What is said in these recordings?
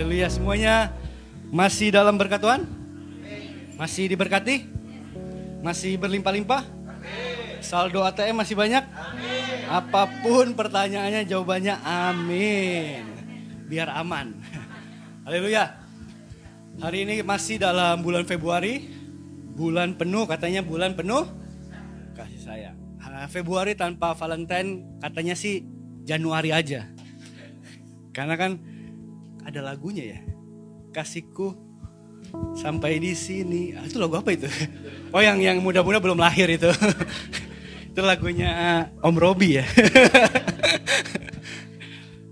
Haleluya, semuanya masih dalam berkat Tuhan? Masih diberkati? Masih berlimpah-limpah? Saldo ATM masih banyak? Apapun pertanyaannya, jawabannya amin. Biar aman. Haleluya. Hari ini masih dalam bulan Februari. Bulan penuh, katanya bulan penuh kasih sayang. Februari tanpa Valentine katanya sih Januari aja. Karena kan ada lagunya ya. Kasihku sampai di sini. Itu lagu apa itu? Oh, yang muda-muda belum lahir itu. Itu lagunya Om Robi ya.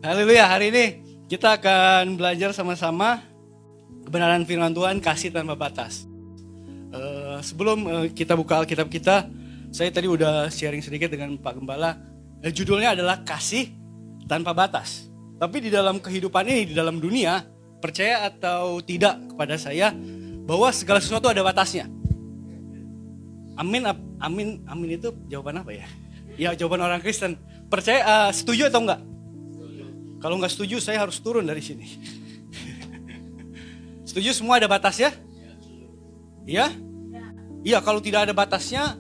Haleluya, hari ini kita akan belajar sama-sama kebenaran firman Tuhan, kasih tanpa batas. Sebelum kita buka Alkitab kita, saya tadi udah sharing sedikit dengan Pak Gembala. Judulnya adalah kasih tanpa batas. Tapi di dalam kehidupan ini, di dalam dunia, percaya atau tidak kepada saya, bahwa segala sesuatu ada batasnya. Amin, amin, amin itu jawaban apa ya? Ya jawaban orang Kristen. Percaya, setuju atau enggak? Kalau enggak setuju, saya harus turun dari sini. Setuju semua ada batasnya? Iya? Iya, kalau tidak ada batasnya,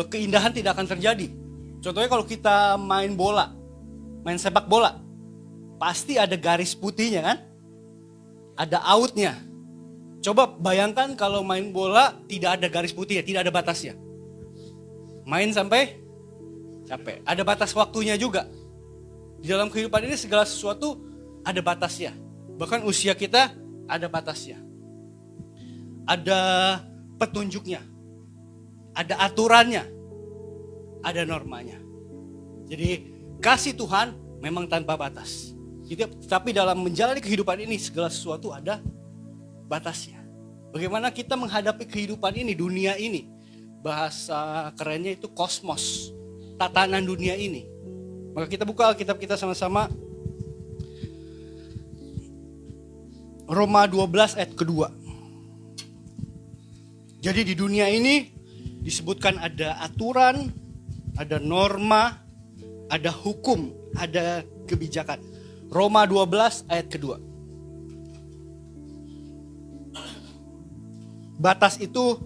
keindahan tidak akan terjadi. Contohnya kalau kita main bola, main sepak bola, pasti ada garis putihnya kan? Ada outnya. Coba bayangkan kalau main bola tidak ada garis putihnya, tidak ada batasnya. Main sampai capek. Ada batas waktunya juga. Di dalam kehidupan ini segala sesuatu ada batasnya. Bahkan usia kita ada batasnya. Ada petunjuknya. Ada aturannya. Ada normanya. Jadi kasih Tuhan memang tanpa batas. Tapi dalam menjalani kehidupan ini segala sesuatu ada batasnya. Bagaimana kita menghadapi kehidupan ini, dunia ini. Bahasa kerennya itu kosmos. Tatanan dunia ini. Maka kita buka Alkitab kita sama-sama. Roma 12 ayat kedua. Jadi di dunia ini disebutkan ada aturan, ada norma, ada hukum, ada kebijakan. Roma 12 ayat kedua. Batas itu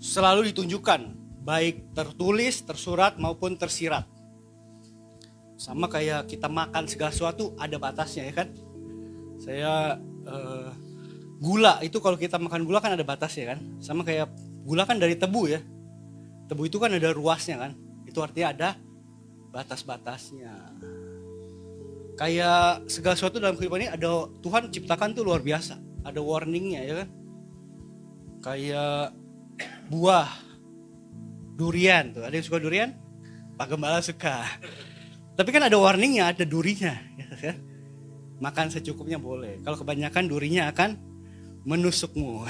selalu ditunjukkan, baik tertulis, tersurat maupun tersirat. Sama kayak kita makan segala sesuatu ada batasnya ya kan. Saya gula itu kalau kita makan gula kan ada batasnya kan. Sama kayak gula kan dari tebu ya. Tebu itu kan ada ruasnya kan. Itu artinya ada batas-batasnya. Kayak segala sesuatu dalam kehidupan ini ada Tuhan ciptakan tuh luar biasa. Ada warningnya ya kan. Kayak buah durian tuh. Ada yang suka durian? Pak Gembala suka. Tapi kan ada warningnya, ada durinya ya kan. Makan secukupnya boleh. Kalau kebanyakan durinya akan menusukmu.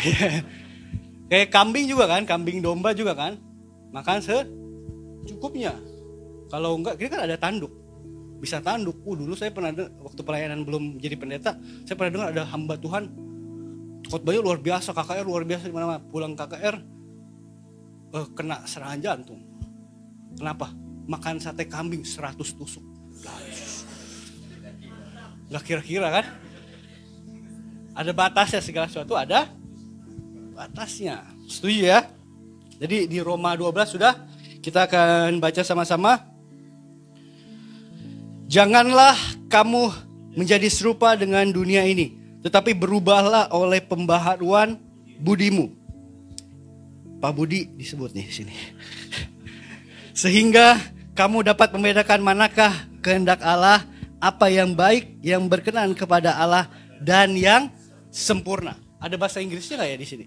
Kayak kambing juga kan, kambing domba juga kan. Makan secukupnya. Kalau enggak, ini kan ada tanduk. Bisa tanduk. Dulu saya pernah waktu pelayanan belum jadi pendeta, saya pernah dengar ada hamba Tuhan khotbahnya luar biasa, KKR luar biasa di mana-mana. Pulang KKR kena serangan jantung. Kenapa? Makan sate kambing 100 tusuk. Gak kira-kira kan? Ada batasnya, segala sesuatu ada batasnya. Setuju ya? Jadi di Roma 12 sudah, kita akan baca sama-sama. Janganlah kamu menjadi serupa dengan dunia ini, tetapi berubahlah oleh pembaharuan budimu. Pak Budi disebut nih di sini. Sehingga kamu dapat membedakan manakah kehendak Allah, apa yang baik, yang berkenan kepada Allah, dan yang sempurna. Ada bahasa Inggrisnya nggak ya di sini?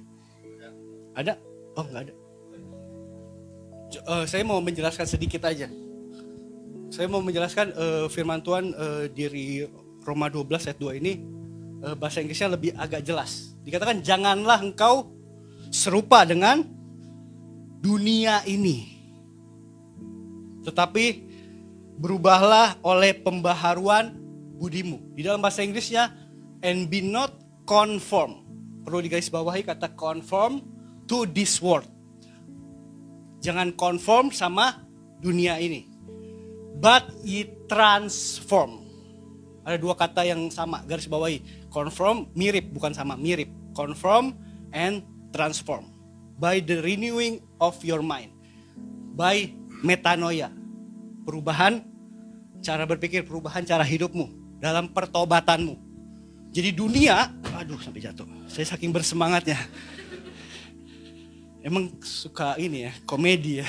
Ada? Oh nggak ada. Saya mau menjelaskan sedikit aja. Saya mau menjelaskan firman Tuhan di Roma 12 ayat 2 ini. Bahasa Inggrisnya lebih agak jelas. Dikatakan janganlah engkau serupa dengan dunia ini. Tetapi berubahlah oleh pembaharuan budimu. Di dalam bahasa Inggrisnya, and be not conform. Perlu digarisbawahi kata conform to this world. Jangan conform sama dunia ini. But ye transform. Ada dua kata yang sama, garis bawahi. Conform, mirip, bukan sama, mirip. Conform and transform. By the renewing of your mind. By metanoia. Perubahan cara berpikir, perubahan cara hidupmu. Dalam pertobatanmu. Jadi dunia, aduh sampai jatuh. Saya saking bersemangatnya. Emang suka ini ya, komedi ya.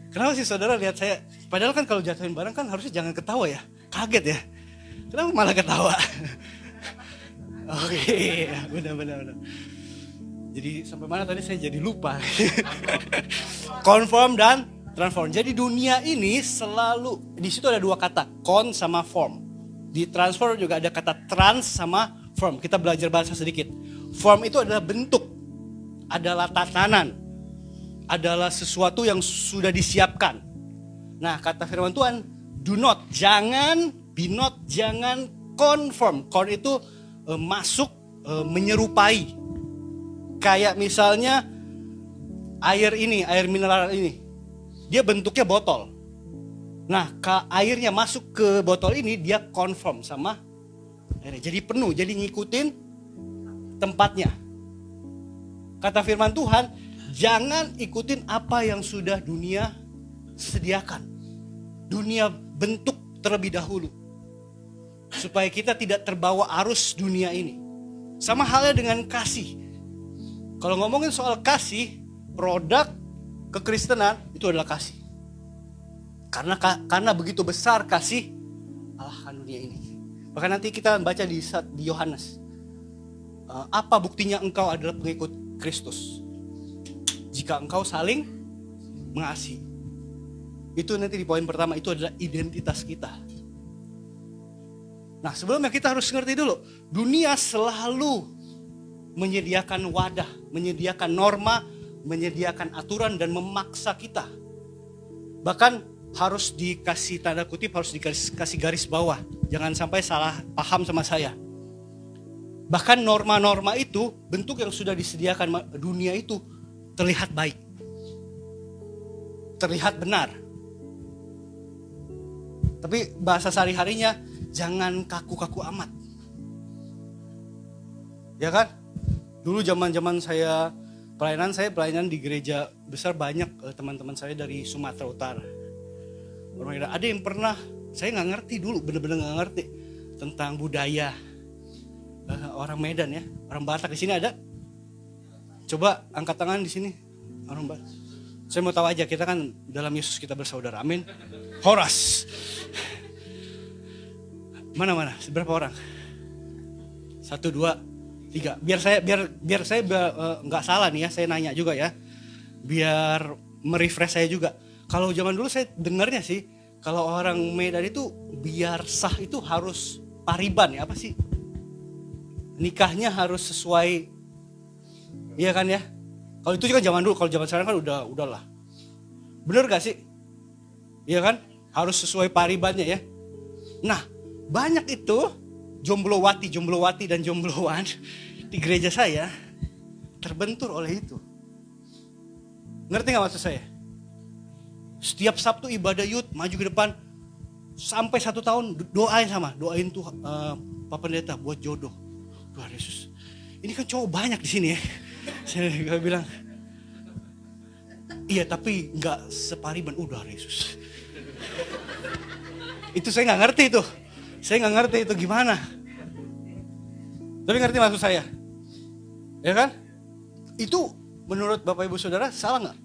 Kenapa sih saudara lihat saya? Padahal kan kalau jatuhin barang kan harusnya jangan ketawa ya. Kaget ya. Kenapa malah ketawa? Oke, benar. Jadi sampai mana tadi saya jadi lupa. Conform dan transform. Jadi dunia ini selalu, di situ ada dua kata, con sama form. Di transform juga ada kata trans sama form. Kita belajar bahasa sedikit. Form itu adalah bentuk, adalah tatanan, adalah sesuatu yang sudah disiapkan. Nah, kata firman Tuhan, do not, jangan, be not, jangan conform. Con itu masuk, menyerupai. Kayak misalnya air ini, air mineral ini. Dia bentuknya botol. Nah, airnya masuk ke botol ini, dia conform sama airnya. Jadi penuh, jadi ngikutin tempatnya. Kata firman Tuhan, jangan ikutin apa yang sudah dunia sediakan. Dunia bentuk terlebih dahulu. Supaya kita tidak terbawa arus dunia ini. Sama halnya dengan kasih. Kalau ngomongin soal kasih, produk kekristenan itu adalah kasih. Karena begitu besar kasih Allah akan dunia ini. Bahkan nanti kita baca di Yohanes. Apa buktinya engkau adalah pengikut Kristus? Jika engkau saling mengasihi. Itu nanti di poin pertama, itu adalah identitas kita. Nah, sebelumnya kita harus ngerti dulu, dunia selalu menyediakan wadah, menyediakan norma, menyediakan aturan dan memaksa kita. Bahkan harus dikasih tanda kutip, harus dikasih garis bawah. Jangan sampai salah paham sama saya. Bahkan norma-norma itu, bentuk yang sudah disediakan dunia itu terlihat baik. Terlihat benar. Tapi bahasa sehari-harinya, jangan kaku-kaku amat. Ya kan? Dulu zaman-zaman saya pelayanan di gereja besar, banyak teman-teman saya dari Sumatera Utara. Ada yang pernah, saya nggak ngerti dulu, bener-bener nggak ngerti tentang budaya orang Medan ya, orang Batak. Di sini ada? Coba angkat tangan di sini, orang Batak. Saya mau tahu aja, kita kan dalam Yesus kita bersaudara, amin. Horas. Mana? Seberapa orang? 1, 2, 3. Biar saya nggak salah nih ya, saya nanya juga ya. Biar merefresh saya juga. Kalau zaman dulu saya dengarnya sih, kalau orang Medan itu biar sah itu harus pariban ya, apa sih? Nikahnya harus sesuai, iya kan ya? Kalau itu kan zaman dulu, kalau zaman sekarang kan udahlah. Bener gak sih? Iya kan? Harus sesuai paribannya ya. Nah, banyak itu jomblowati dan jomblowan di gereja saya terbentur oleh itu. Ngerti gak maksud saya? Setiap Sabtu ibadah youth maju ke depan sampai 1 tahun doain tuh Pak Pendeta buat jodoh. Tuhan Yesus, ini kan cowok banyak di sini ya. Saya bilang, iya tapi nggak separiban. Udah Yesus. Itu saya nggak ngerti itu. Saya nggak ngerti itu gimana. Tapi ngerti maksud saya, ya kan? Itu menurut Bapak Ibu Saudara salah nggak?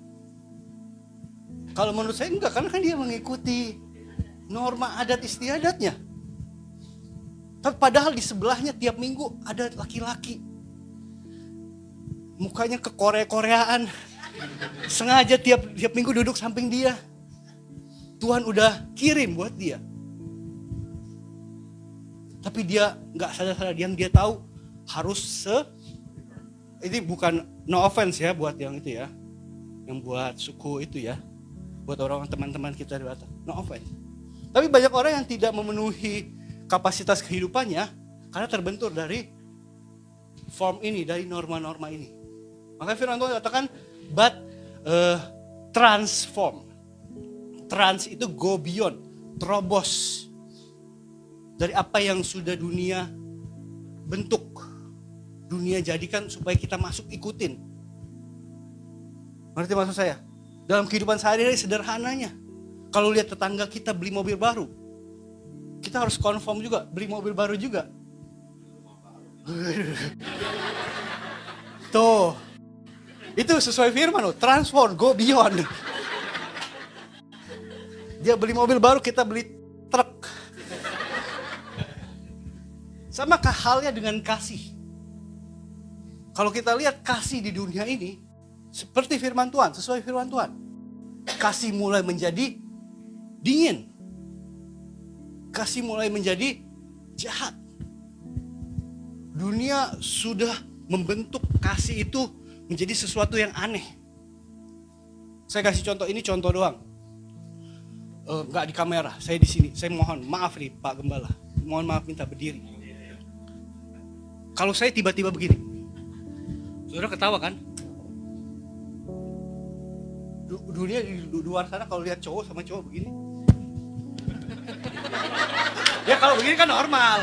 Kalau menurut saya enggak, karena kan dia mengikuti norma adat istiadatnya. Tapi padahal di sebelahnya tiap minggu ada laki-laki. Mukanya ke Korea-Koreaan. Sengaja tiap minggu duduk samping dia. Tuhan udah kirim buat dia. Tapi dia gak sadar-sadar, dia tahu harus ini bukan no offense ya buat yang itu ya. Yang buat suku itu ya. Buat orang teman-teman kita di Batak. No offense. Tapi banyak orang yang tidak memenuhi kapasitas kehidupannya karena terbentur dari form ini, dari norma-norma ini. Makanya firman Tuhan katakan, but transform. Trans itu go beyond, terobos. dari apa yang sudah dunia bentuk, dunia jadikan supaya kita masuk ikutin. Ngerti maksud saya? Dalam kehidupan sehari-hari sederhananya, kalau lihat tetangga kita beli mobil baru, kita harus confirm juga, beli mobil baru juga. Tuh, itu sesuai firman loh, transform, go beyond. Dia beli mobil baru, kita beli truk. Sama halnya dengan kasih. Kalau kita lihat kasih di dunia ini, seperti firman Tuhan, sesuai firman Tuhan. Kasih mulai menjadi dingin. Kasih mulai menjadi jahat. Dunia sudah membentuk kasih itu menjadi sesuatu yang aneh. Saya kasih contoh, ini contoh doang. Enggak di kamera, saya di sini. Saya mohon maaf nih Pak Gembala. Mohon maaf, minta berdiri. Kalau saya tiba-tiba begini, saudara ketawa kan? Dunia di luar sana kalau lihat cowok sama cowok begini, ya kalau begini kan normal.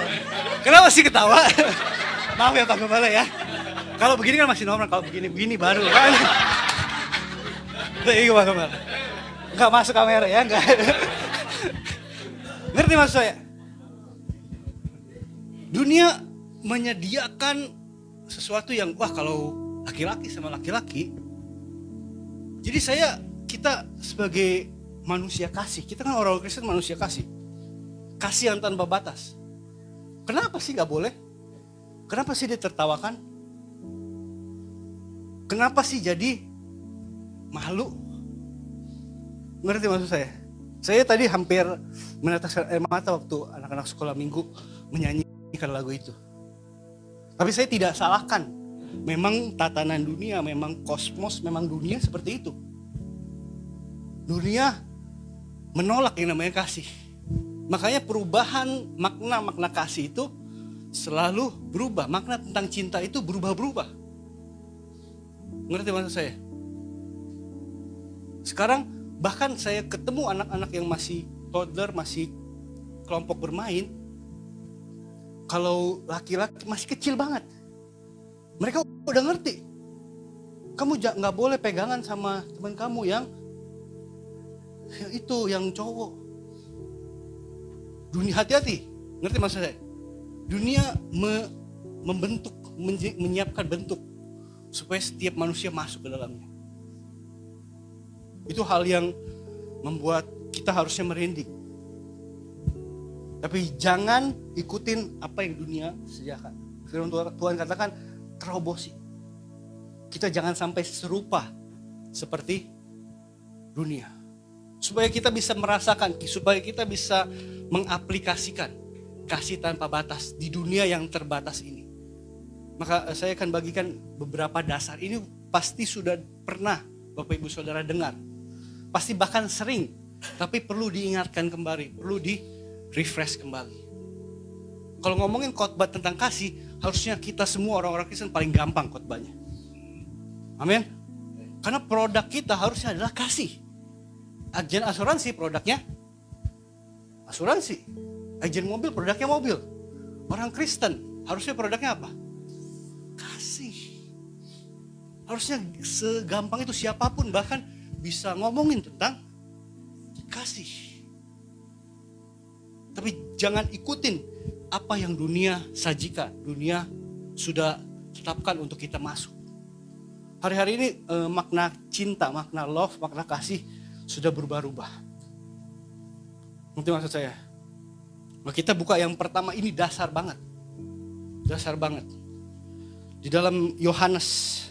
Kenapa sih ketawa? Maaf ya Pak Gembala ya. Kalau begini kan masih normal, kalau begini baru kan. Iya Pak Gembala. Enggak masuk kamera ya, enggak. Ngerti maksud saya? Dunia menyediakan sesuatu yang wah kalau laki-laki sama laki-laki. Jadi kita sebagai manusia kasih, kita kan orang Kristen manusia kasih. Kasih yang tanpa batas. Kenapa sih gak boleh? Kenapa sih ditertawakan? Kenapa sih jadi malu? Ngerti maksud saya? Saya tadi hampir meneteskan air mata waktu anak-anak sekolah minggu menyanyikan lagu itu. Tapi saya tidak salahkan. Memang tatanan dunia, memang kosmos, memang dunia seperti itu. Dunia menolak yang namanya kasih. Makanya perubahan makna kasih itu selalu berubah. Makna tentang cinta itu berubah-berubah. Ngerti maksud saya? Sekarang bahkan saya ketemu anak-anak yang masih toddler, masih kelompok bermain. Kalau laki-laki masih kecil banget. Mereka udah ngerti. Kamu gak boleh pegangan sama teman kamu yang itu, yang cowok. Dunia hati-hati. Ngerti maksud saya? Dunia membentuk, menyiapkan bentuk. Supaya setiap manusia masuk ke dalamnya. Itu hal yang membuat kita harusnya merinding. Tapi jangan ikutin apa yang dunia sediakan. Firman Tuhan katakan, terobosi. Kita jangan sampai serupa seperti dunia. Supaya kita bisa merasakan, supaya kita bisa mengaplikasikan kasih tanpa batas di dunia yang terbatas ini. Maka saya akan bagikan beberapa dasar. Ini pasti sudah pernah Bapak Ibu Saudara dengar. Pasti bahkan sering, tapi perlu diingatkan kembali, perlu di-refresh kembali. Kalau ngomongin khotbah tentang kasih, harusnya kita semua orang-orang Kristen paling gampang khotbahnya. Amin. Karena produk kita harusnya adalah kasih. Agen asuransi produknya asuransi. Agen mobil produknya mobil. Orang Kristen harusnya produknya apa? Kasih. Harusnya segampang itu siapapun bahkan bisa ngomongin tentang kasih. Tapi jangan ikutin apa yang dunia sajikan, dunia sudah tetapkan untuk kita masuk. Hari-hari ini makna cinta, makna love, makna kasih sudah berubah-ubah. Ngerti maksud saya? Nah, kita buka yang pertama, ini dasar banget. Dasar banget. Di dalam Yohanes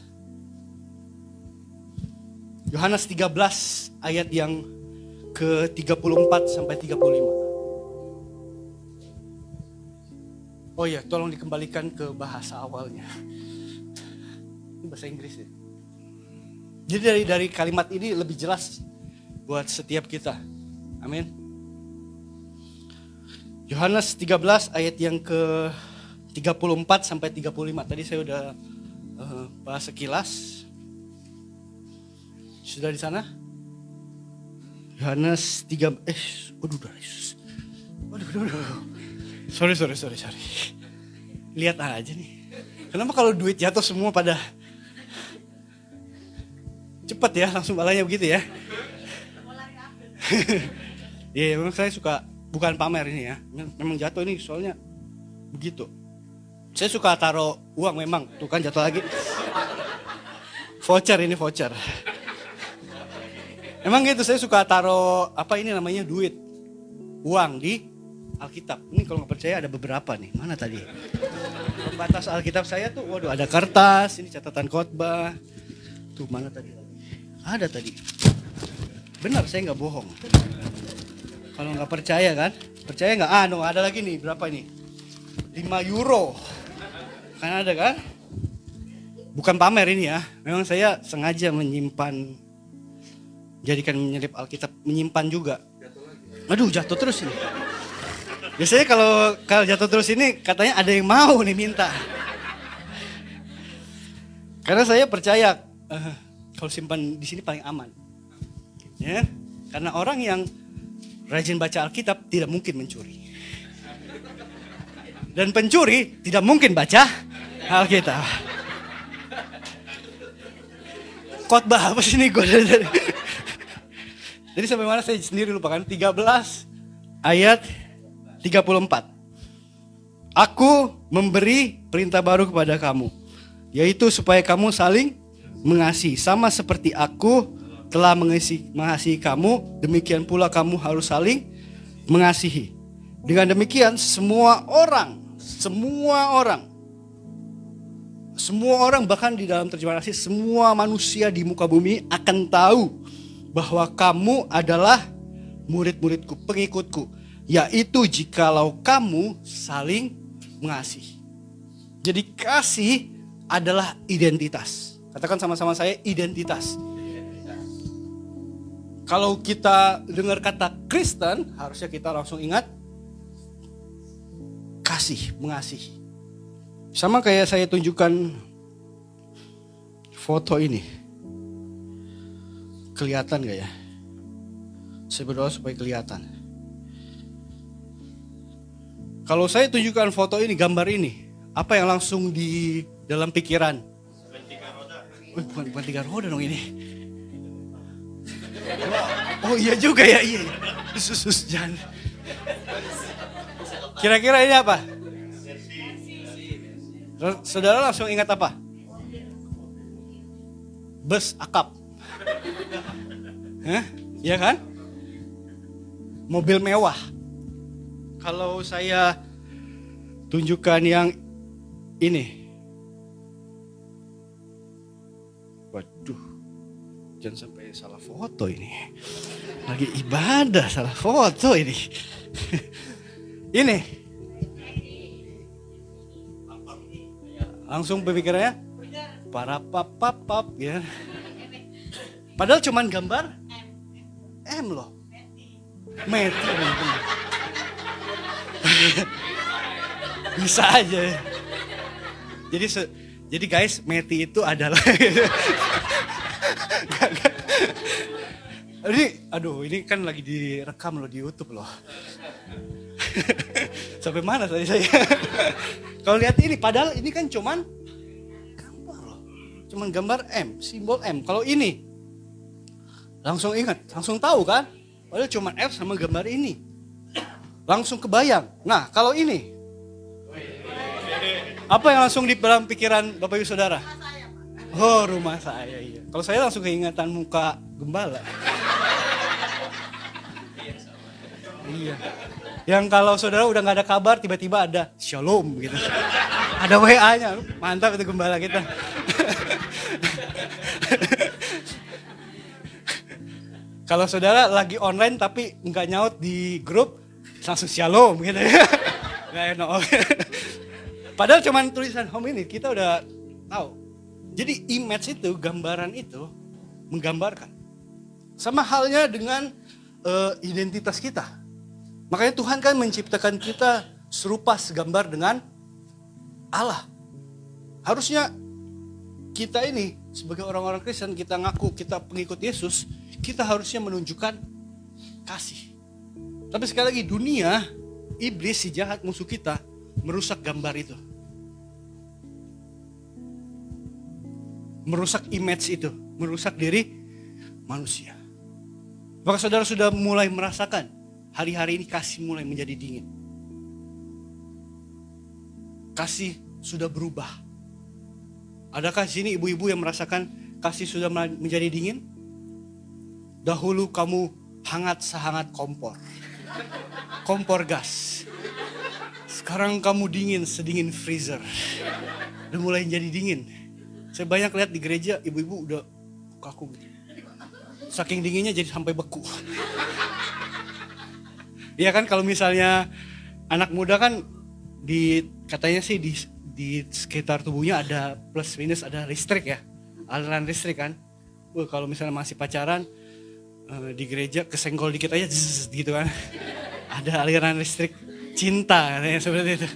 13 ayat yang ke-34 sampai 35. Oh iya, tolong dikembalikan ke bahasa awalnya. Ini bahasa Inggris ya. Jadi dari kalimat ini lebih jelas buat setiap kita. Amin. Yohanes 13 ayat yang ke-34 sampai 35. Tadi saya udah bahas sekilas. Sudah di sana? Yohanes 3 waduh Yesus. Waduh. Sorry. Lihat aja nih. Kenapa kalau duit jatuh semua pada cepet ya, langsung balanya begitu ya. Iya, memang saya suka, bukan pamer ini ya. Memang jatuh ini soalnya begitu. Saya suka taruh uang memang, tuh kan jatuh lagi. Voucher ini voucher. Emang gitu, saya suka taruh apa ini namanya duit, uang di Alkitab. Ini kalau nggak percaya ada beberapa nih. Mana tadi? Pembatas Alkitab saya tuh, waduh ada kertas, ini catatan khotbah. Tuh mana tadi? Ada tadi. Benar, saya nggak bohong. Kalau nggak percaya kan? Percaya nggak? No, ada lagi nih, berapa ini? 5 euro. Kan ada kan? Bukan pamer ini ya. Memang saya sengaja menyimpan, jadikan menyelip Alkitab, menyimpan juga. Aduh, jatuh terus ini. Biasanya kalau jatuh terus ini katanya ada yang mau nih minta. Karena saya percaya kalau simpan di sini paling aman. Ya, karena orang yang rajin baca Alkitab tidak mungkin mencuri. Dan pencuri tidak mungkin baca Alkitab. Khotbah apa sih ini gue dari. Jadi sampai mana saya sendiri lupa kan? 13 ayat 34. Aku memberi perintah baru kepada kamu, yaitu supaya kamu saling mengasihi, sama seperti aku telah mengasihi kamu, demikian pula kamu harus saling mengasihi. Dengan demikian semua orang bahkan di dalam terjemahan asli, semua manusia di muka bumi akan tahu bahwa kamu adalah murid-muridku, pengikutku, yaitu jikalau kamu saling mengasihi. Jadi kasih adalah identitas. Katakan sama-sama saya, identitas. Kalau kita dengar kata Kristen, harusnya kita langsung ingat kasih, mengasihi. Sama kayak saya tunjukkan foto ini. Kelihatan gak ya? Saya berdoa supaya kelihatan. Kalau saya tunjukkan foto ini, gambar ini, apa yang langsung di dalam pikiran? Bukan 3 roda dong ini. Oh iya juga ya, iya. Sus jangan. Kira-kira ini apa? Saudara langsung ingat apa? Bus akap. Hah? Iya kan? Mobil mewah. Kalau saya tunjukkan yang ini. Waduh. Jangan sampai salah foto ini. Lagi ibadah salah foto ini. Ini. Langsung pemikirannya para pap ya. Padahal cuman gambar M loh. Meti. Bisa aja. Jadi guys, Meti itu adalah ini kan lagi direkam loh di YouTube loh. Sampai mana tadi saya? Kalau lihat ini, padahal ini kan cuman gambar loh. Cuman gambar M, simbol M. Kalau ini langsung ingat, langsung tahu kan? Padahal cuman F sama gambar ini. Langsung kebayang. Nah, kalau ini apa yang langsung di dalam pikiran Bapak Ibu Saudara? Oh, rumah saya, iya. Kalau saya langsung keingatan muka gembala. Iya. Yang kalau saudara udah gak ada kabar, tiba-tiba ada shalom gitu. Ada WA-nya, mantap itu gembala kita. Kalau saudara lagi online tapi nggak nyaut di grup, langsung shalom gitu ya. Gak enak. Padahal cuman tulisan home ini, kita udah tahu. Jadi image itu, gambaran itu menggambarkan. Sama halnya dengan identitas kita. Makanya Tuhan kan menciptakan kita serupa segambar dengan Allah. Harusnya kita ini sebagai orang-orang Kristen, kita ngaku kita pengikut Yesus, kita harusnya menunjukkan kasih. Tapi sekali lagi dunia iblis, si jahat, musuh kita, merusak gambar itu. Merusak image itu, merusak diri manusia. Apakah saudara sudah mulai merasakan hari-hari ini kasih mulai menjadi dingin? Kasih sudah berubah. Adakah di sini ibu-ibu yang merasakan kasih sudah menjadi dingin? Dahulu kamu hangat sehangat kompor gas. Sekarang kamu dingin sedingin freezer. Udah mulai jadi dingin. Saya banyak lihat di gereja ibu-ibu udah kaku gitu. Saking dinginnya jadi sampai beku. Iya kan, kalau misalnya anak muda kan katanya sih di sekitar tubuhnya ada plus minus, ada listrik ya. Aliran listrik kan. Kalau misalnya masih pacaran di gereja kesenggol dikit aja gitu kan. Ada aliran listrik cinta katanya seperti itu.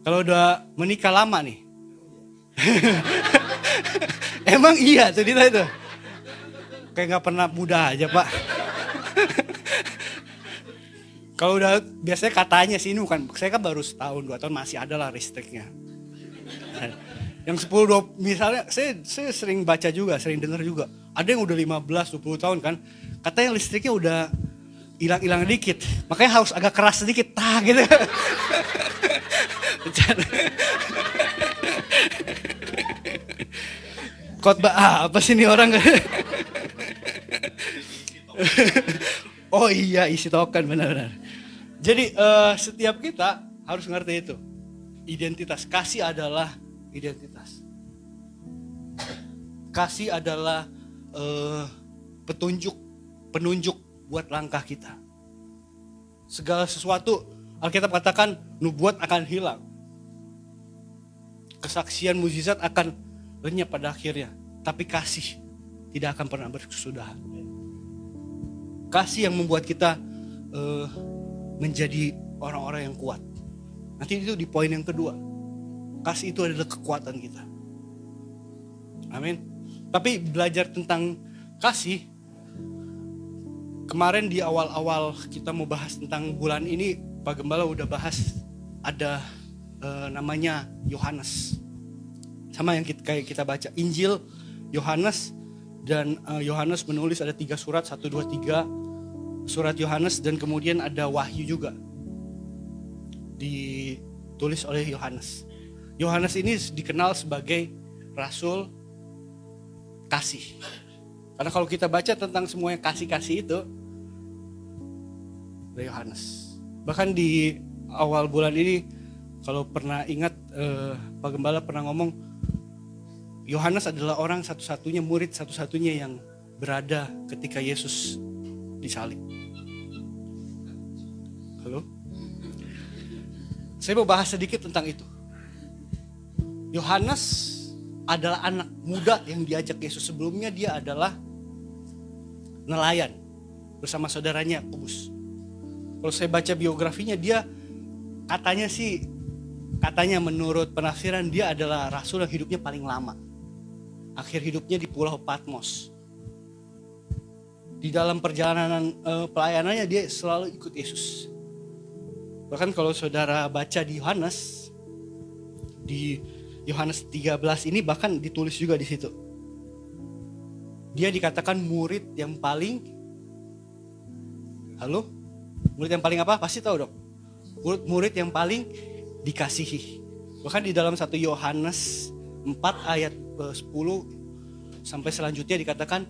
Kalau udah menikah lama nih. Emang iya cerita itu. Kayak gak pernah muda aja Pak. Kalau udah biasanya katanya sih ini bukan, saya kan baru setahun 2 tahun masih ada lah listriknya. Yang 10-20 misalnya saya sering baca juga, sering dengar juga. Ada yang udah 15-20 tahun kan, katanya listriknya udah hilang-hilang dikit. Makanya harus agak keras sedikit, gitu. Khotbah apa sih ini orang? Oh iya, isi token benar-benar. Jadi setiap kita harus ngerti itu. Identitas, kasih adalah identitas. Kasih adalah penunjuk buat langkah kita. Segala sesuatu, Alkitab katakan nubuat akan hilang. Kesaksian mukjizat akan lenyap pada akhirnya. Tapi kasih tidak akan pernah berkesudahan. Kasih yang membuat kita menjadi orang-orang yang kuat. Nanti itu di poin yang kedua. Kasih itu adalah kekuatan kita. Amin. Tapi belajar tentang kasih, kemarin di awal-awal kita mau bahas tentang bulan ini, Pak Gembala udah bahas ada namanya Yohanes. Sama yang kita baca Injil Yohanes, dan Yohanes menulis ada 3 surat, 1, 2, 3 surat Yohanes, dan kemudian ada Wahyu juga ditulis oleh Yohanes. Yohanes ini dikenal sebagai rasul kasih. Karena kalau kita baca tentang semuanya kasih-kasih itu dari Yohanes. Bahkan di awal bulan ini kalau pernah ingat Pak Gembala pernah ngomong Yohanes adalah orang satu-satunya, murid satu-satunya yang berada ketika Yesus disalib. Halo? Saya mau bahas sedikit tentang itu. Yohanes adalah anak muda yang diajak Yesus. Sebelumnya dia adalah nelayan bersama saudaranya Yakobus. Kalau saya baca biografinya, dia katanya menurut penafsiran dia adalah rasul yang hidupnya paling lama. Akhir hidupnya di Pulau Patmos. Di dalam perjalanan pelayanannya dia selalu ikut Yesus. Bahkan kalau saudara baca di Yohanes 13 ini bahkan ditulis juga di situ. Dia dikatakan murid yang paling, murid yang paling apa? Pasti tahu dong. Murid yang paling dikasihi. Bahkan di dalam 1 Yohanes 4 ayat 10 sampai selanjutnya dikatakan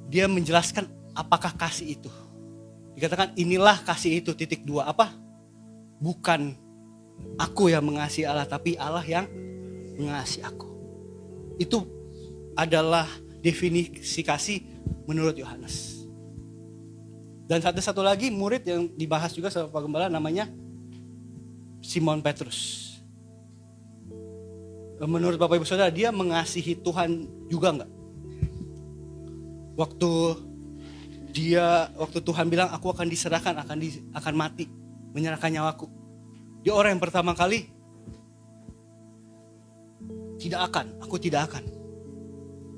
dia menjelaskan apakah kasih itu. Dikatakan inilah kasih itu, 2 apa? Bukan aku yang mengasihi Allah, tapi Allah yang mengasihi aku. Itu adalah definisi kasih menurut Yohanes. Dan satu lagi murid yang dibahas juga sama Pak Gembala namanya Simon Petrus. Menurut Bapak Ibu Saudara, dia mengasihi Tuhan juga enggak? Waktu Tuhan bilang aku akan diserahkan, akan mati, menyerahkan nyawaku. Dia orang yang pertama kali aku tidak akan.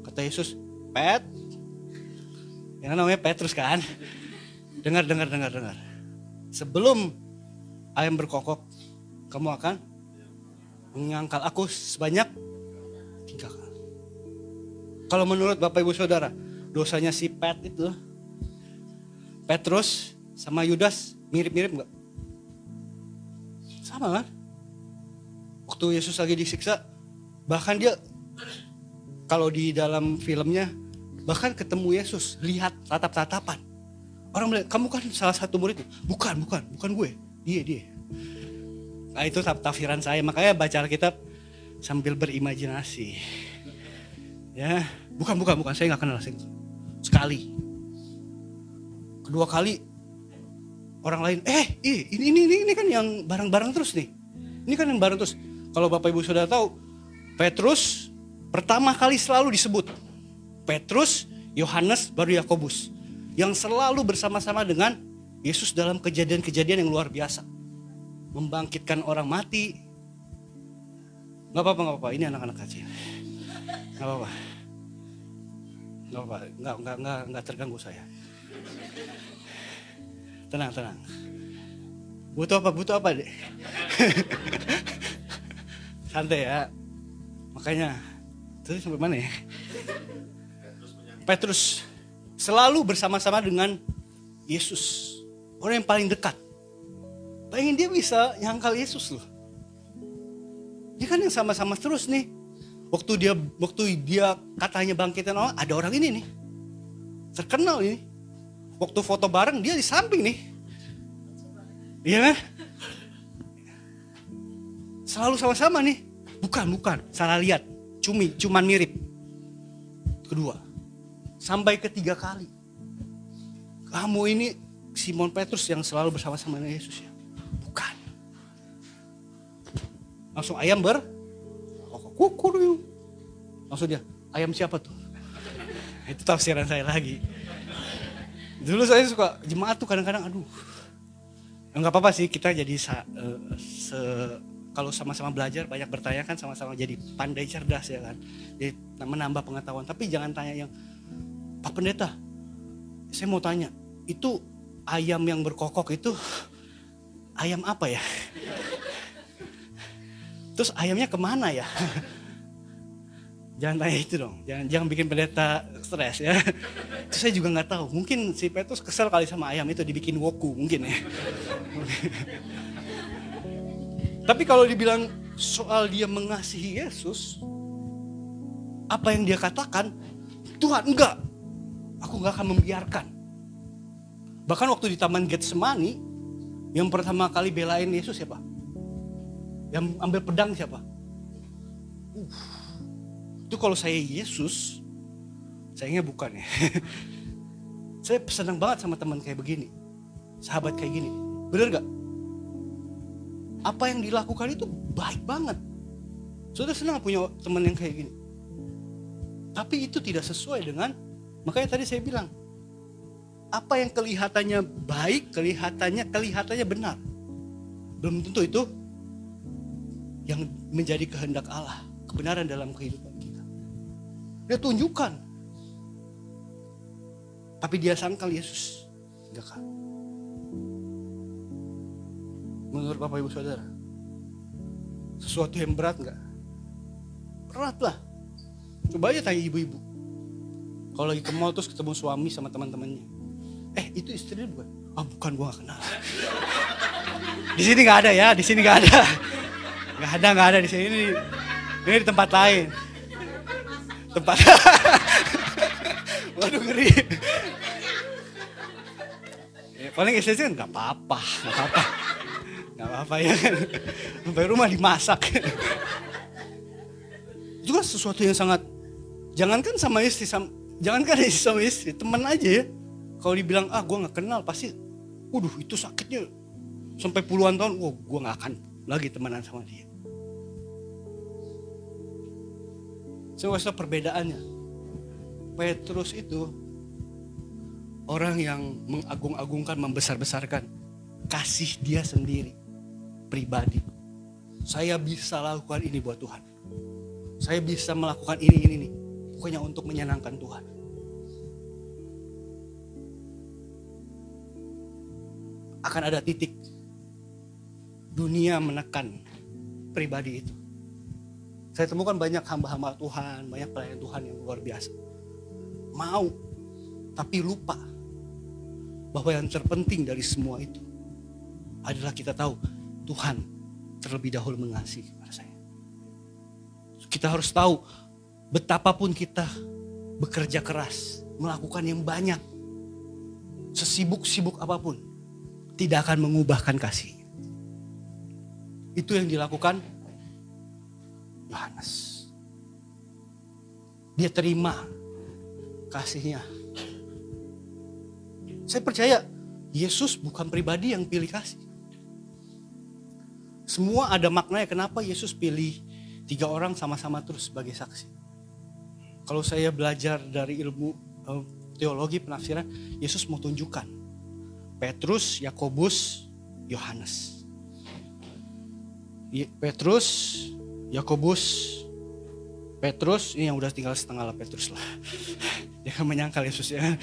Kata Yesus, yang namanya Petrus kan. Dengar. Sebelum ayam berkokok, kamu akan menyangkal aku sebanyak 3 kali. Kalau menurut Bapak Ibu Saudara, dosanya si Petrus sama Yudas mirip-mirip gak? Sama kan? Waktu Yesus lagi disiksa, bahkan dia, kalau di dalam filmnya, bahkan ketemu Yesus, lihat tatap-tatapan. Orang bilang, kamu kan salah satu murid. Bukan gue, dia. Nah itu tafsiran saya, makanya baca Alkitab sambil berimajinasi. Ya, bukan, saya nggak kenal sekali. Kedua kali orang lain, ini kan yang bareng-bareng terus nih. Ini kan yang bareng terus. Kalau Bapak Ibu Saudara tahu, Petrus pertama kali selalu disebut. Petrus, Yohanes, baru Yakobus. Yang selalu bersama-sama dengan Yesus dalam kejadian-kejadian yang luar biasa. Membangkitkan orang mati. Gak apa-apa, ini anak-anak kecil. Gak apa-apa. Gak terganggu saya. Tenang. Butuh apa deh? Santai ya. Makanya, terus sampai mana ya? Petrus selalu bersama-sama dengan Yesus. Orang yang paling dekat. Pengen dia bisa nyangkal Yesus loh. Dia kan yang sama-sama terus nih. Waktu dia katanya bangkitin orang, ada orang ini nih. Terkenal ini. Waktu foto bareng dia di samping nih. Iya kan? Selalu sama-sama nih. Bukan, salah lihat. Cuman mirip. Kedua. Sampai ketiga kali. Kamu ini Simon Petrus yang selalu bersama-sama dengan Yesus ya? Bukan. Langsung ayam kukur yuk. Langsung dia, ayam siapa tuh? Itu tafsiran saya lagi. Dulu saya suka jemaat tuh kadang-kadang, aduh. Enggak apa-apa sih, kita jadi kalau sama-sama belajar, banyak bertanya kan, sama-sama jadi pandai cerdas ya kan. Jadi menambah pengetahuan. Tapi jangan tanya yang, Pak Pendeta, saya mau tanya, itu ayam yang berkokok itu ayam apa ya? Terus ayamnya kemana ya? Jangan tanya itu dong, jangan bikin pendeta stres ya. Itu saya juga nggak tahu. Mungkin si Petrus kesel kali sama ayam itu, dibikin woku mungkin ya. Tapi kalau dibilang soal dia mengasihi Yesus, apa yang dia katakan, Tuhan enggak, aku nggak akan membiarkan. Bahkan waktu di Taman Getsemani, yang pertama kali belain Yesus siapa? Yang ambil pedang siapa? Itu kalau saya Yesus, sayangnya bukan ya. Saya senang banget sama teman kayak begini, sahabat kayak gini. Bener gak? Apa yang dilakukan itu baik banget. Saudara senang punya teman yang kayak gini. Tapi itu tidak sesuai dengan, makanya tadi saya bilang, apa yang kelihatannya baik, kelihatannya benar. Belum tentu itu yang menjadi kehendak Allah, kebenaran dalam kehidupan kita. Dia tunjukkan. Tapi dia sangkal Yesus. Enggak kan? Menurut Bapak Ibu Saudara, sesuatu yang berat enggak? Berat lah. Coba aja tanya ibu-ibu. Kalau lagi ke mall terus ketemu suami sama teman-temannya. Itu istrinya bukan? Bukan, gua gak kenal. Di sini gak ada ya, di sini gak ada. Gak ada di sini. Ini di tempat lain. Waduh ngeri. Ya, paling istri kan gak apa-apa ya kan. Sampai rumah dimasak. Itu kan sesuatu yang sangat, jangankan sama istri, teman aja ya. Kalau dibilang, gue gak kenal, pasti, itu sakitnya sampai puluhan tahun, gue gak akan lagi temenan sama dia. Saya kasih perbedaannya. Petrus itu orang yang mengagung-agungkan, membesar-besarkan kasih dia sendiri, pribadi. Saya bisa lakukan ini buat Tuhan. Saya bisa melakukan ini. Pokoknya untuk menyenangkan Tuhan. Akan ada titik dunia menekan pribadi itu. Saya temukan banyak hamba-hamba Tuhan, banyak pelayan Tuhan yang luar biasa. Mau, tapi lupa bahwa yang terpenting dari semua itu adalah kita tahu Tuhan terlebih dahulu mengasihi kepada saya. Kita harus tahu betapapun kita bekerja keras, melakukan yang banyak, sesibuk-sibuk apapun, tidak akan mengubahkan kasih. Itu yang dilakukan Yohanes. Dia terima kasihnya. Saya percaya Yesus bukan pribadi yang pilih kasih. Semua ada maknanya kenapa Yesus pilih 3 orang sama-sama terus sebagai saksi. Kalau saya belajar dari ilmu teologi penafsiran, Yesus mau tunjukkan Petrus, Yakobus, Yohanes. Petrus, Yakobus, Petrus, ini yang udah tinggal setengah lah Petrus lah. Jangan menyangkal Yesus ya.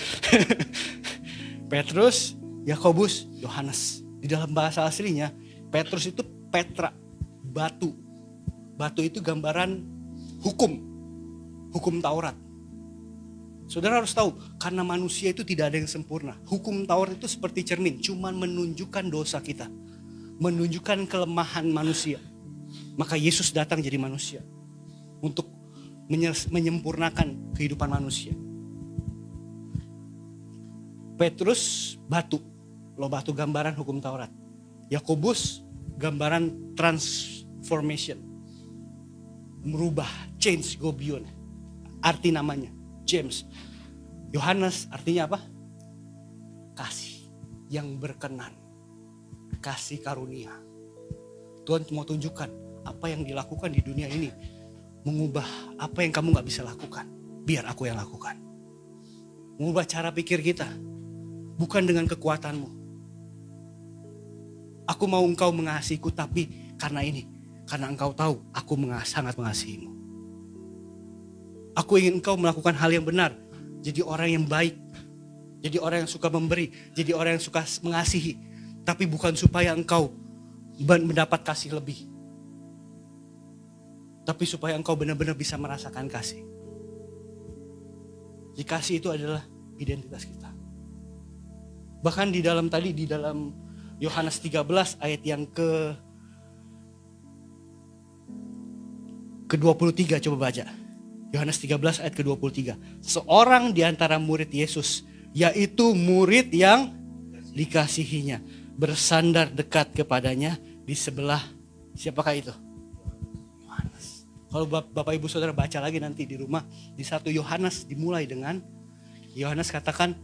Petrus, Yakobus, Yohanes. Di dalam bahasa aslinya, Petrus itu Petra, batu. Batu itu gambaran hukum Taurat. Saudara harus tahu, karena manusia itu tidak ada yang sempurna. Hukum Taurat itu seperti cermin, cuman menunjukkan dosa kita. Menunjukkan kelemahan manusia. Maka Yesus datang jadi manusia. Untuk menyempurnakan kehidupan manusia. Petrus, batu. Batu gambaran hukum Taurat. Yakobus, gambaran transformation. Merubah, change, go beyond. Arti namanya, James. Yohanes artinya apa? Kasih yang berkenan. Kasih karunia. Tuhan mau tunjukkan apa yang dilakukan di dunia ini. Mengubah apa yang kamu gak bisa lakukan. Biar aku yang lakukan. Mengubah cara pikir kita. Bukan dengan kekuatanmu. Aku mau engkau mengasihiku tapi karena ini. Karena engkau tahu aku sangat mengasihimu. Aku ingin engkau melakukan hal yang benar. Jadi orang yang baik. Jadi orang yang suka memberi. Jadi orang yang suka mengasihi. Tapi bukan supaya engkau mendapat kasih lebih. Tapi supaya engkau benar-benar bisa merasakan kasih. Jadi kasih itu adalah identitas kita. Bahkan di dalam Yohanes 13 ayat yang ke-23 coba baca. Yohanes 13 ayat ke-23. Seorang di antara murid Yesus, yaitu murid yang dikasihinya, bersandar dekat kepadanya di sebelah, siapakah itu? Yohanes. Kalau Bapak Ibu Saudara baca lagi nanti di rumah, di 1 Yohanes dimulai dengan Yohanes katakan,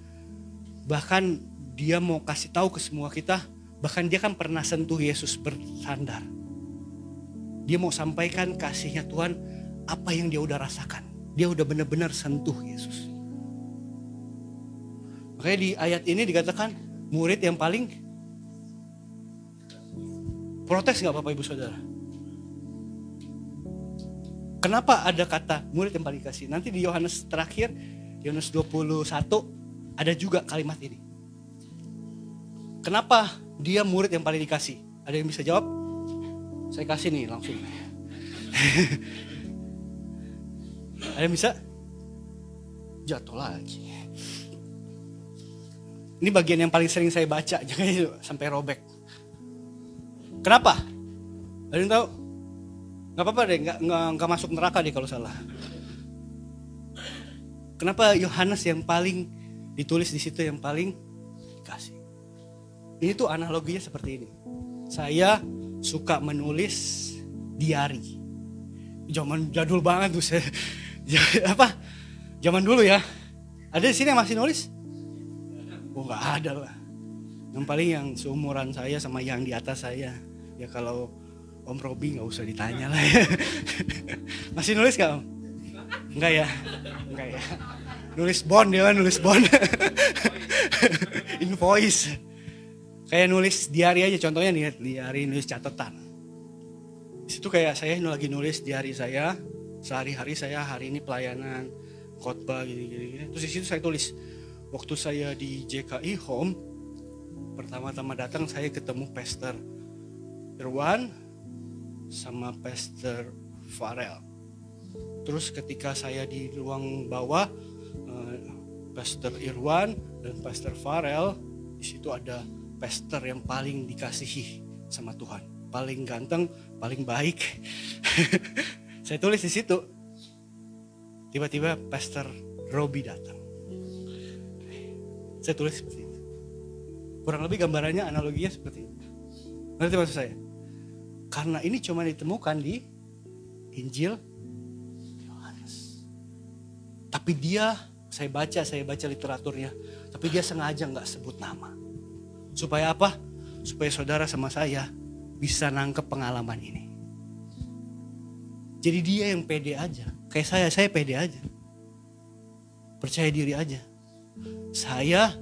bahkan dia mau kasih tahu ke semua kita, bahkan dia kan pernah sentuh Yesus bersandar. Dia mau sampaikan kasihnya Tuhan, apa yang dia udah rasakan. Dia udah benar-benar sentuh Yesus. Makanya di ayat ini dikatakan murid yang paling protes gak Bapak Ibu Saudara? Kenapa ada kata murid yang paling kasih? Nanti di Yohanes terakhir, Yohanes 21 ada juga kalimat ini. Kenapa dia murid yang paling dikasih? Ada yang bisa jawab? Saya kasih nih langsung. Ada yang bisa? Jatuh lagi. Ini bagian yang paling sering saya baca, jangan sampai robek. Kenapa? Ada yang tahu? Gak apa-apa deh, gak masuk neraka deh kalau salah. Kenapa Yohanes yang paling ditulis di situ yang paling dikasih? Ini tuh analoginya seperti ini. Saya suka menulis diary. Zaman jadul banget tuh saya. Zaman dulu ya. Ada di sini yang masih nulis? Oh nggak ada lah. Yang paling yang seumuran saya sama yang di atas saya. Ya kalau Om Robi nggak usah ditanya lah ya. Masih nulis nggak Om? Enggak ya. Nulis bond dia kan nulis bond. Invoice. Kayak nulis diary aja, contohnya nih diary nulis catatan. Di situ kayak saya lagi nulis diary saya, sehari-hari saya hari ini pelayanan, khotbah gini. Terus di situ saya tulis, waktu saya di JKI Home, pertama-tama datang saya ketemu pastor Irwan sama Pastor Farel. Terus ketika saya di ruang bawah, Pastor Irwan dan Pastor Farel, di situ ada pastor yang paling dikasihi sama Tuhan, paling ganteng, paling baik. Saya tulis di situ. Tiba-tiba Pastor Robi datang. Saya tulis seperti itu. Kurang lebih gambarannya, analoginya seperti itu. Ngerti maksud saya? Karena ini cuma ditemukan di Injil Yohanes. Tapi saya baca literaturnya, tapi dia sengaja gak sebut nama. Supaya apa? Supaya saudara sama saya bisa nangkep pengalaman ini. Jadi dia yang pede aja. Kayak saya pede aja. Percaya diri aja. Saya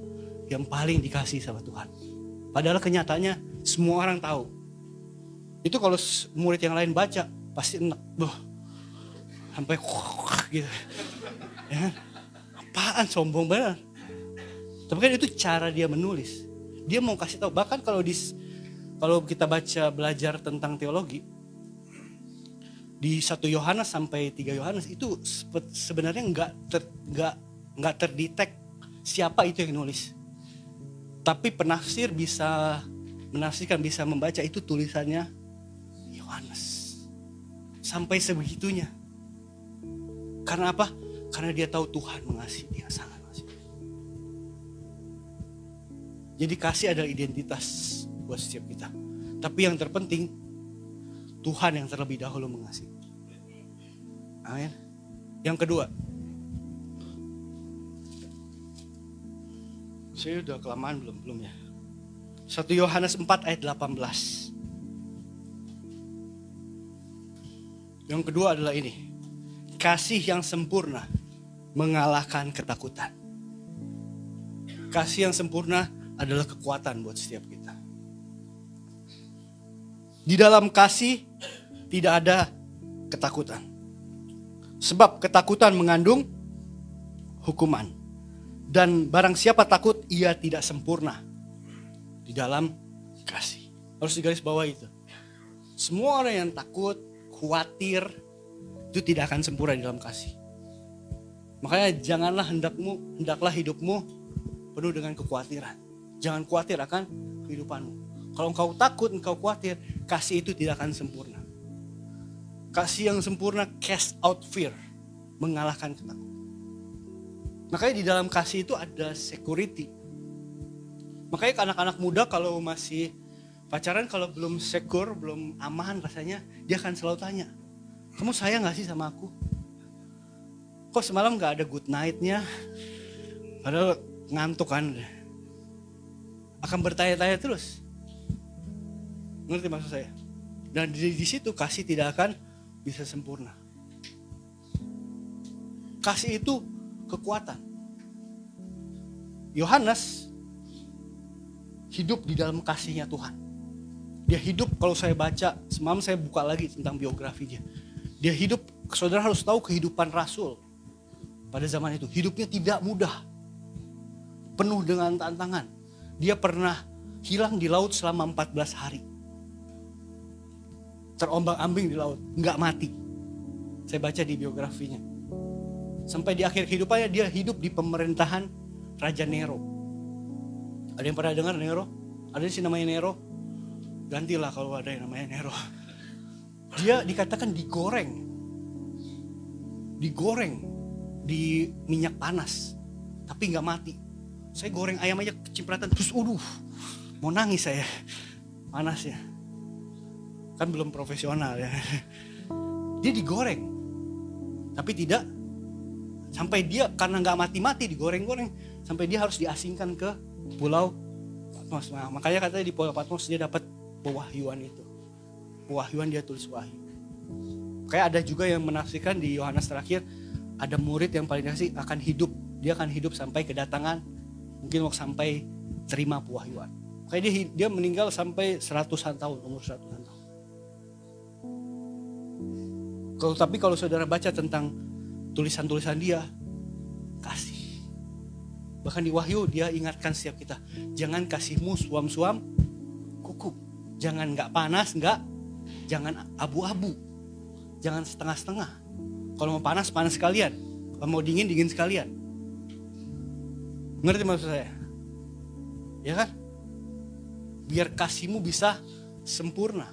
yang paling dikasih sama Tuhan. Padahal kenyataannya semua orang tahu. Itu kalau murid yang lain baca pasti enak. Sampai gitu. Ya, apaan sombong banget. Tapi kan itu cara dia menulis. Dia mau kasih tahu. Bahkan kalau kita belajar tentang teologi, di 1 Yohanes sampai 3 Yohanes itu sebenarnya nggak terdetek siapa itu yang nulis. Tapi penafsir bisa menafsirkan, bisa membaca itu tulisannya Yohanes. Sampai sebegitunya. Karena apa? Karena dia tahu Tuhan mengasihi dia, sangat mengasihi. Jadi kasih adalah identitas buat setiap kita. Tapi yang terpenting, Tuhan yang terlebih dahulu mengasihi. Amin. Yang kedua, saya udah kelamaan belum ya? 1 Yohanes 4 ayat 18. Yang kedua adalah ini. Kasih yang sempurna mengalahkan ketakutan. Kasih yang sempurna adalah kekuatan buat setiap kita. Di dalam kasih tidak ada ketakutan. Sebab ketakutan mengandung hukuman. Dan barang siapa takut, ia tidak sempurna di dalam kasih. Harus digarisbawahi itu. Semua orang yang takut, khawatir, itu tidak akan sempurna di dalam kasih. Makanya hendaklah hidupmu penuh dengan kekhawatiran. Jangan khawatir akan kehidupanmu. Kalau engkau takut, engkau khawatir, kasih itu tidak akan sempurna. Kasih yang sempurna cast out fear, mengalahkan ketakutan. Makanya di dalam kasih itu ada security. Makanya anak-anak muda kalau masih pacaran, kalau belum secure, belum aman rasanya, dia akan selalu tanya, kamu sayang gak sih sama aku? Kok semalam gak ada good night-nya? Padahal ngantuk kan. Akan bertanya-tanya terus. Ngerti maksud saya? Dan di situ kasih tidak akan bisa sempurna. Kasih itu kekuatan. Yohanes hidup di dalam kasihnya Tuhan. Dia hidup, kalau saya baca, semalam saya buka lagi tentang biografinya. Dia hidup, saudara harus tahu kehidupan Rasul pada zaman itu. Hidupnya tidak mudah. Penuh dengan tantangan. Dia pernah hilang di laut selama 14 hari. Terombang-ambing di laut, nggak mati. Saya baca di biografinya. Sampai di akhir kehidupannya dia hidup di pemerintahan Raja Nero. Ada yang pernah dengar Nero? Ada sih namanya Nero? Gantilah kalau ada yang namanya Nero. Dia dikatakan digoreng di minyak panas, tapi nggak mati. Saya goreng ayam aja kecipratan, terus mau nangis saya, panasnya. Kan belum profesional ya. Dia digoreng, tapi tidak sampai dia karena nggak mati-mati digoreng-goreng sampai dia harus diasingkan ke Pulau Patmos. Nah, makanya katanya di Pulau Patmos dia dapat pewahyuan itu. Pewahyuan, dia tulis wahyu. Kayak ada juga yang menafsirkan di Yohanes terakhir, ada murid yang paling kasih akan hidup. Dia akan hidup sampai kedatangan, mungkin waktu sampai terima pewahyuan. Kayak dia meninggal sampai 100-an tahun, umur 100-an tahun. Tapi kalau saudara baca tentang tulisan-tulisan dia, kasih. Bahkan di Wahyu dia ingatkan setiap kita, jangan kasihmu suam-suam kuku. Jangan nggak panas, jangan abu-abu. Jangan setengah-setengah. Kalau mau panas, panas sekalian. Kalau mau dingin, dingin sekalian. Ngerti maksud saya? Ya kan? Biar kasihmu bisa sempurna.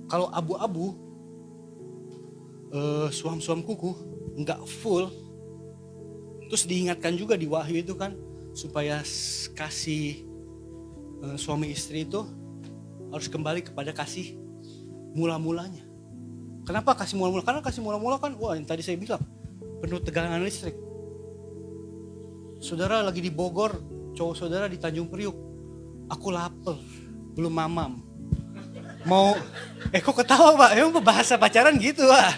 Kalau abu-abu, suam-suam kuku, nggak full. Terus diingatkan juga di Wahyu itu kan, supaya kasih suami istri itu harus kembali kepada kasih mula-mulanya. Kenapa kasih mula-mula? Karena kasih mula-mula kan, wah yang tadi saya bilang, penuh tegangan listrik. Saudara lagi di Bogor, cowok saudara di Tanjung Priuk. Aku lapar, belum mamam. Mau, kok ketawa Pak? Emang bahasa pacaran gitu Pak?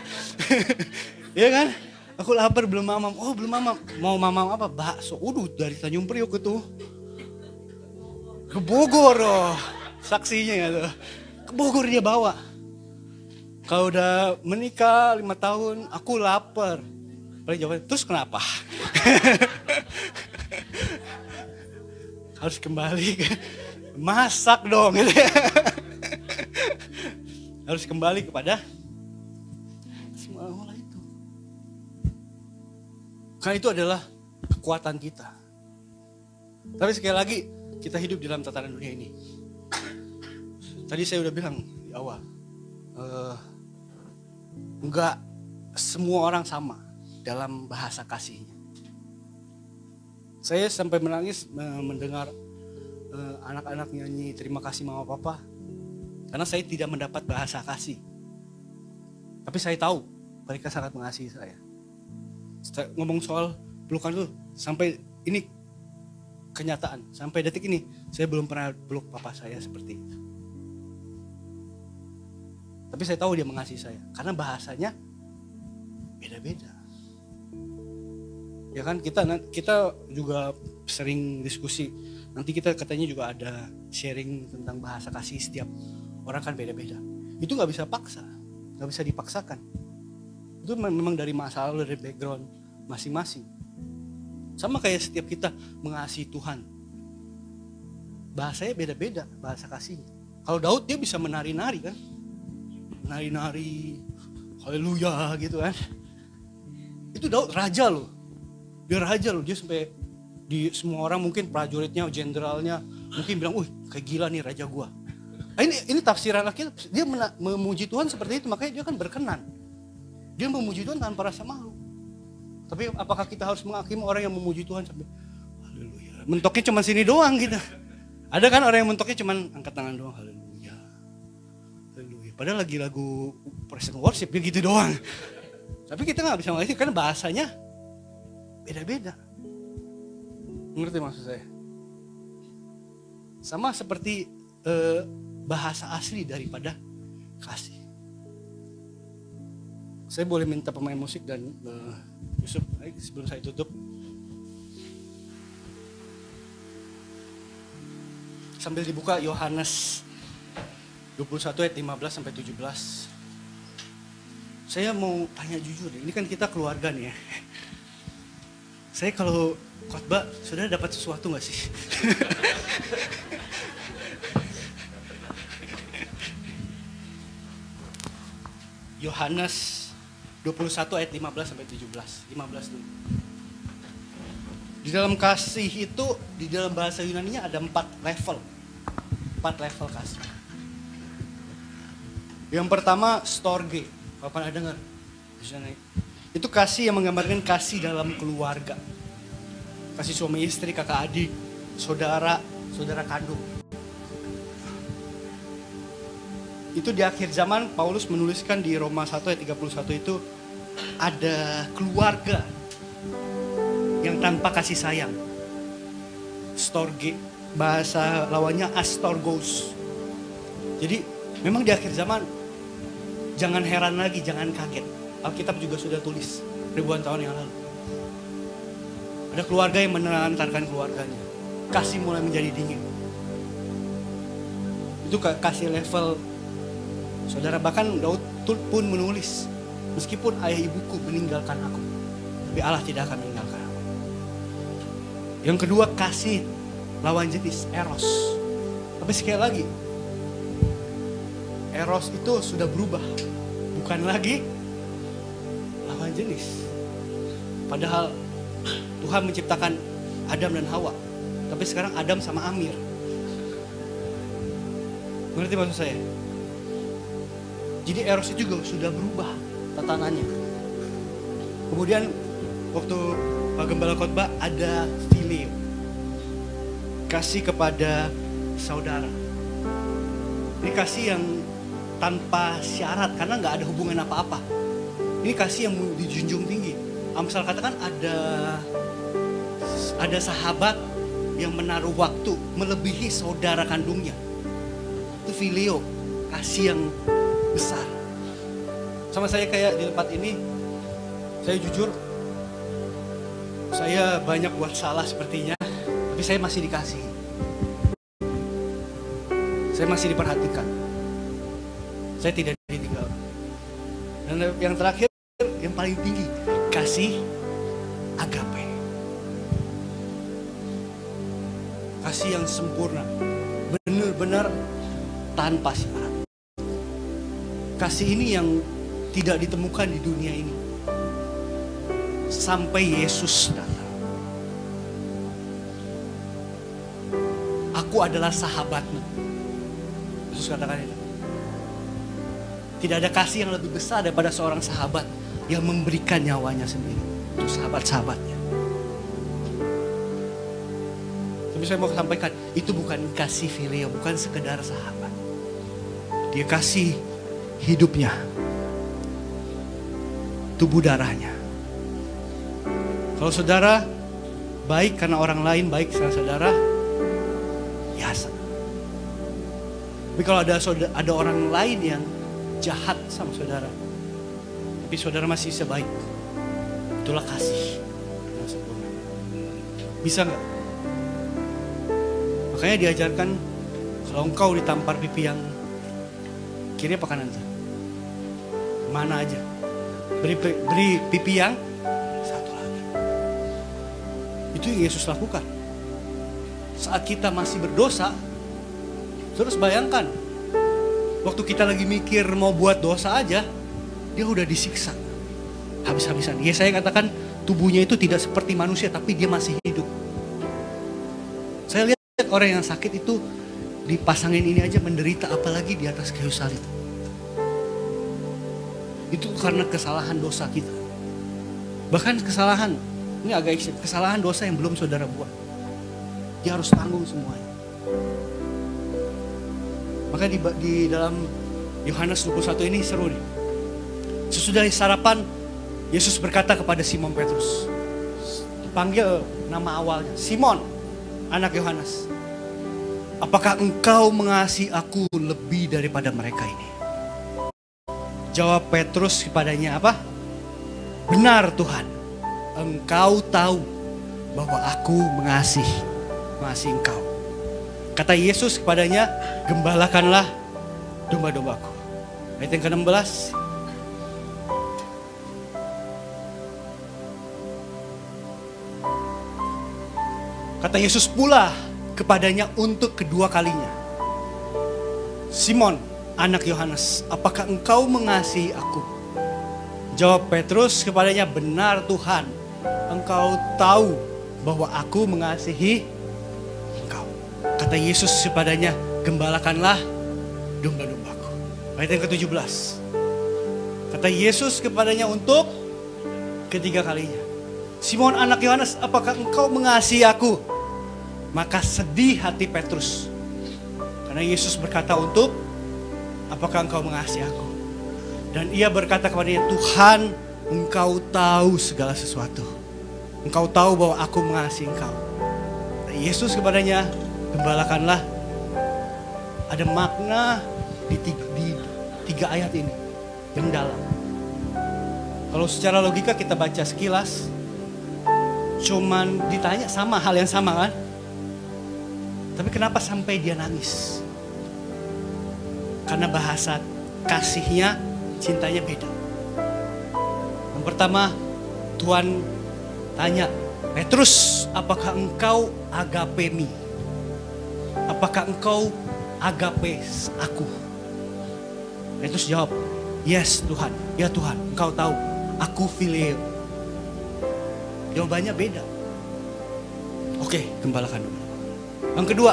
Iya kan? Aku lapar belum mamam. Oh belum mamam. Mau mamam apa? Bakso. Dari Tanjung Priok itu. Ke Bogor loh. Saksinya ya tuh. Ke Bogor dia bawa. Kalau udah menikah 5 tahun, aku lapar. Paling jawabnya, terus kenapa? Harus kembali ke masak dong. Gitu ya. Harus kembali kepada semua itu. Karena itu adalah kekuatan kita. Tapi sekali lagi, kita hidup dalam tatanan dunia ini. Tadi saya udah bilang di awal, enggak semua orang sama dalam bahasa kasihnya. Saya sampai menangis mendengar anak-anak nyanyi terima kasih mama papa. Karena saya tidak mendapat bahasa kasih. Tapi saya tahu mereka sangat mengasihi saya. Ngomong soal pelukan itu sampai ini kenyataan. Sampai detik ini saya belum pernah peluk papa saya seperti itu. Tapi saya tahu dia mengasihi saya. Karena bahasanya beda-beda. Ya kan kita juga sering diskusi. Nanti kita katanya juga ada sharing tentang bahasa kasih setiap orang kan beda-beda. Itu gak bisa paksa. Gak bisa dipaksakan. Itu memang dari masa lalu, dari background masing-masing. Sama kayak setiap kita mengasihi Tuhan. Bahasanya beda-beda, bahasa kasihnya. Kalau Daud dia bisa menari-nari kan. Menari-nari, haleluya gitu kan. Itu Daud raja loh. Dia raja loh, dia sampai di semua orang mungkin prajuritnya, jenderalnya mungkin bilang, kayak gila nih raja gua. Nah, ini tafsiran akhir, dia memuji Tuhan seperti itu, makanya dia kan berkenan. Dia memuji Tuhan tanpa rasa malu. Tapi apakah kita harus menghakimi orang yang memuji Tuhan sampai haleluya? Mentoknya cuma sini doang gitu. Ada kan orang yang mentoknya cuma angkat tangan doang, haleluya. Haleluya. Padahal lagi lagu praise and worship gitu doang. Tapi kita nggak bisa mengerti karena bahasanya beda-beda. Ngerti maksud saya? Sama seperti bahasa asli daripada kasih. Saya boleh minta pemain musik dan Yusuf sebelum saya tutup. Sambil dibuka Yohanes 21 ayat 15 sampai 17. Saya mau tanya jujur, ini kan kita keluarga nih ya. Saya kalau khotbah, saudara dapat sesuatu gak sih? Yohanes 21 ayat 15 sampai 17. 15 dulu. Di dalam kasih itu, di dalam bahasa Yunani-nya ada 4 level. 4 level kasih. Yang pertama storge. Kalau pernah dengar? Itu kasih yang menggambarkan kasih dalam keluarga. Kasih suami istri, kakak adik, saudara kandung. Itu di akhir zaman Paulus menuliskan di Roma 1 ayat 31 itu ada keluarga yang tanpa kasih sayang. Storge, bahasa lawannya astorgos. Jadi memang di akhir zaman jangan heran lagi, jangan kaget. Alkitab juga sudah tulis ribuan tahun yang lalu. Ada keluarga yang menelantarkan keluarganya. Kasih mulai menjadi dingin. Itu kasih level saudara, bahkan Daud pun menulis, meskipun ayah ibuku meninggalkan aku, tapi Allah tidak akan meninggalkan aku. Yang kedua kasih lawan jenis eros. Tapi sekali lagi, eros itu sudah berubah. Bukan lagi lawan jenis. Padahal Tuhan menciptakan Adam dan Hawa. Tapi sekarang Adam sama Amir. Mengerti maksud saya? Jadi eros itu juga sudah berubah tatanannya. Kemudian waktu Pak Gembala khotbah ada filio. Kasih kepada saudara. Ini kasih yang tanpa syarat karena nggak ada hubungan apa-apa. Ini kasih yang dijunjung tinggi. Amsal katakan ada sahabat yang menaruh waktu melebihi saudara kandungnya. Itu filio, kasih yang besar. Sama saya kayak di tempat ini, saya jujur, saya banyak buat salah sepertinya, tapi saya masih dikasih. Saya masih diperhatikan. Saya tidak ditinggal. Dan yang terakhir, yang paling tinggi, kasih agape. Kasih yang sempurna, benar-benar tanpa syarat. Kasih ini yang tidak ditemukan di dunia ini. Sampai Yesus datang. Aku adalah sahabatmu. Yesus katakan itu. Tidak ada kasih yang lebih besar daripada seorang sahabat yang memberikan nyawanya sendiri untuk sahabat-sahabatnya. Tapi saya mau sampaikan, itu bukan kasih filio, bukan sekedar sahabat. Dia kasih hidupnya, tubuh darahnya. Kalau saudara baik karena orang lain baik sama saudara, biasa. Tapi kalau ada orang lain yang jahat sama saudara, tapi saudara masih bisa baik, itulah kasih yang sempurna. Bisa nggak? Makanya diajarkan kalau engkau ditampar pipi yang kiri apa kanan, mana aja, beri pipi yang satu lagi. Itu yang Yesus lakukan. Saat kita masih berdosa, terus bayangkan, waktu kita lagi mikir mau buat dosa aja, dia udah disiksa habis-habisan. Ya saya katakan tubuhnya itu tidak seperti manusia, tapi dia masih hidup. Saya lihat orang yang sakit itu dipasangin ini aja menderita, apalagi di atas kayu salib. Itu karena kesalahan dosa kita. Bahkan kesalahan, ini agak ekstrim, kesalahan dosa yang belum saudara buat. Dia harus tanggung semuanya. Maka di dalam Yohanes 21 ini seru nih. Sesudah sarapan, Yesus berkata kepada Simon Petrus. Panggil nama awalnya, Simon, anak Yohanes. Apakah engkau mengasihi aku lebih daripada mereka ini? Jawab Petrus kepadanya apa? Benar Tuhan, engkau tahu bahwa aku mengasihi engkau. Kata Yesus kepadanya, gembalakanlah domba-dombaku. Ayat yang ke-16. Kata Yesus pula kepadanya untuk kedua kalinya, Simon, anak Yohanes, apakah engkau mengasihi aku? Jawab Petrus kepadanya, benar Tuhan, engkau tahu bahwa aku mengasihi engkau. Kata Yesus kepadanya, gembalakanlah domba-dombaku. Ayat yang ke-17. Kata Yesus kepadanya untuk ketiga kalinya, Simon anak Yohanes, apakah engkau mengasihi aku? Maka sedih hati Petrus, karena Yesus berkata untuk, apakah engkau mengasihi aku? Dan ia berkata kepadanya, Tuhan, engkau tahu segala sesuatu. Engkau tahu bahwa aku mengasihi engkau. Dan Yesus kepadanya, gembalakanlah. Ada makna di tiga ayat ini yang dalam. Kalau secara logika kita baca sekilas, cuman ditanya sama hal yang sama kan? Tapi kenapa sampai dia nangis? Karena bahasa kasihnya, cintanya beda. Yang pertama, Tuhan tanya, Petrus, apakah engkau agapemi? apakah engkau agape aku? Petrus jawab, yes Tuhan, ya Tuhan, engkau tahu, aku phileo. Jawabannya beda. Oke, gembalakan dulu. Yang kedua,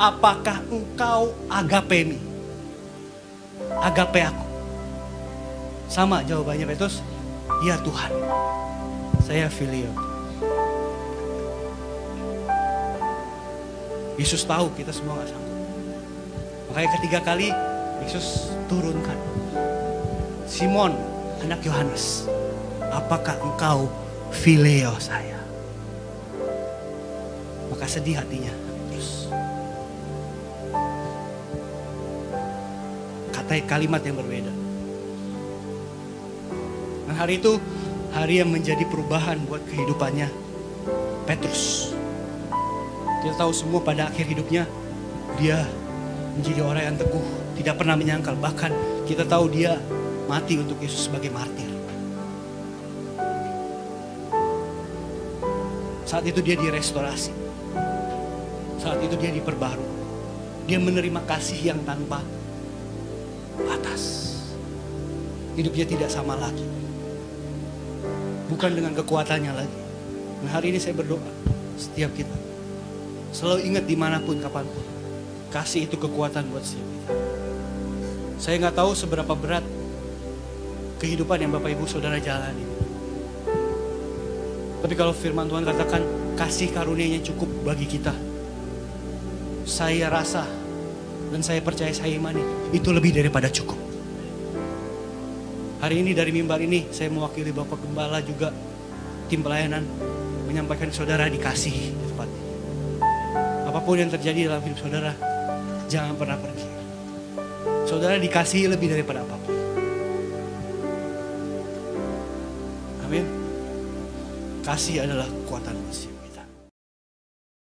apakah engkau agapemi? Agape aku. Sama jawabannya Petrus, ya Tuhan, saya phileo. Yesus tahu kita semua gak sanggup. Makanya ketiga kali Yesus turunkan. Simon, anak Yohanes, apakah engkau phileo saya? Maka sedih hatinya. Terus kata kalimat yang berbeda. Dan hari itu hari yang menjadi perubahan buat kehidupannya Petrus. Kita tahu semua pada akhir hidupnya dia menjadi orang yang teguh, tidak pernah menyangkal. Bahkan kita tahu dia mati untuk Yesus sebagai martir. Saat itu dia direstorasi. Saat itu dia diperbarui. Dia menerima kasih yang tanpa batas. Hidupnya tidak sama lagi. Bukan dengan kekuatannya lagi. Nah, hari ini saya berdoa setiap kita selalu ingat dimanapun kapanpun, kasih itu kekuatan buat setiap kita. Saya nggak tahu seberapa berat kehidupan yang Bapak Ibu Saudara jalani. Tapi kalau firman Tuhan katakan kasih karunia-Nya cukup bagi kita, saya rasa dan saya percaya, saya imani itu lebih daripada cukup. Hari ini dari mimbar ini saya mewakili Bapak Gembala juga tim pelayanan menyampaikan saudara dikasihi di tempat ini. Apapun yang terjadi dalam hidup saudara, jangan pernah pergi. Saudara dikasihi lebih daripada apapun. Amin. Kasih adalah kekuatan manusia.